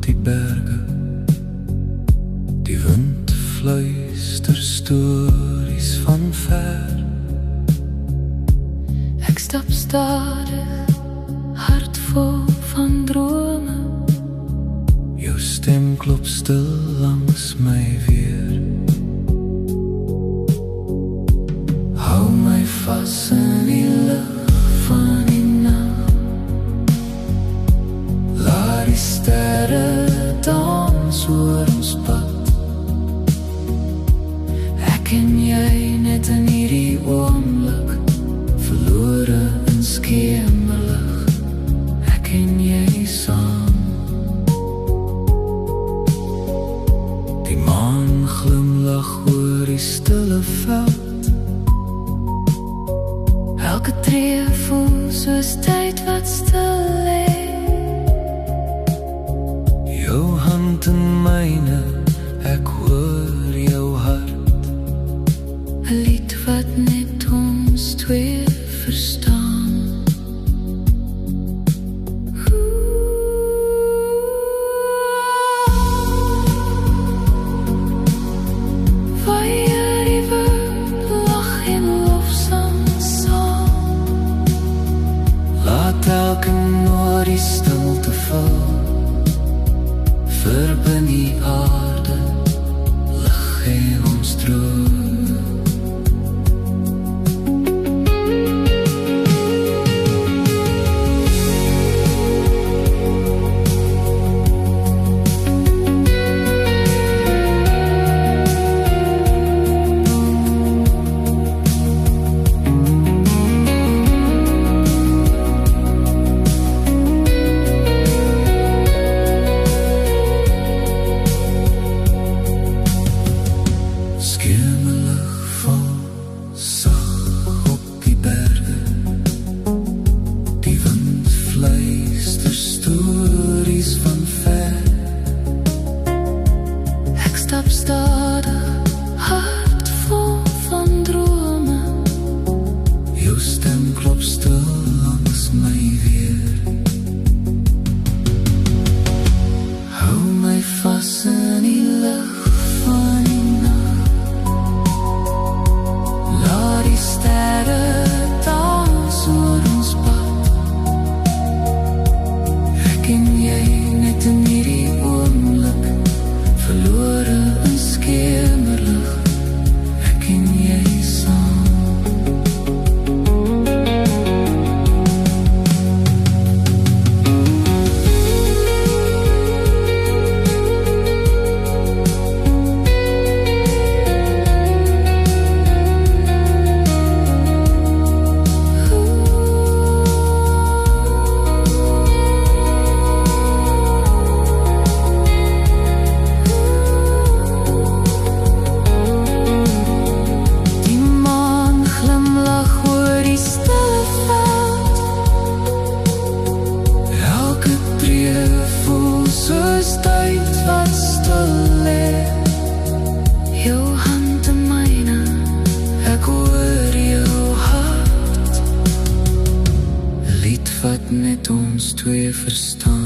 die berge. Die wind fluister stories van ver. Ek stap stadig, hart vol van drome. Jou stem klop stil langs my weer. Hou my vas in die lig van die nag. Laat die sterre dans oor ons pad. Ek en jy net in hierdie oomblik, verlore in skemerlig. Ek en jy saam. Die maan glimlag oor die stille veld. Elke tree voel soos tyd wat stil lê. Jou hand in myne, ek hoor jou hart. 'n lied wat net ons twee verstaan. Elke noot die stilte val, verbind die aarde, lig en ons droom. Skemerlig val sag op die berge. Die wind fluister stories van ver. Ek stap stadig, hart vol van drome. Jou stem klop stil langs my weer. Hou my vas in die lig van die nag. Laat die sterre dans oor ons pad. Ek en jy net in hierdie oomblik, verlore in skemerlig. Ek en jy saam. Soos tyd wat stil lê. Jou hand in myne, ek hoor jou hart. 'n lied wat net ons twee verstaan.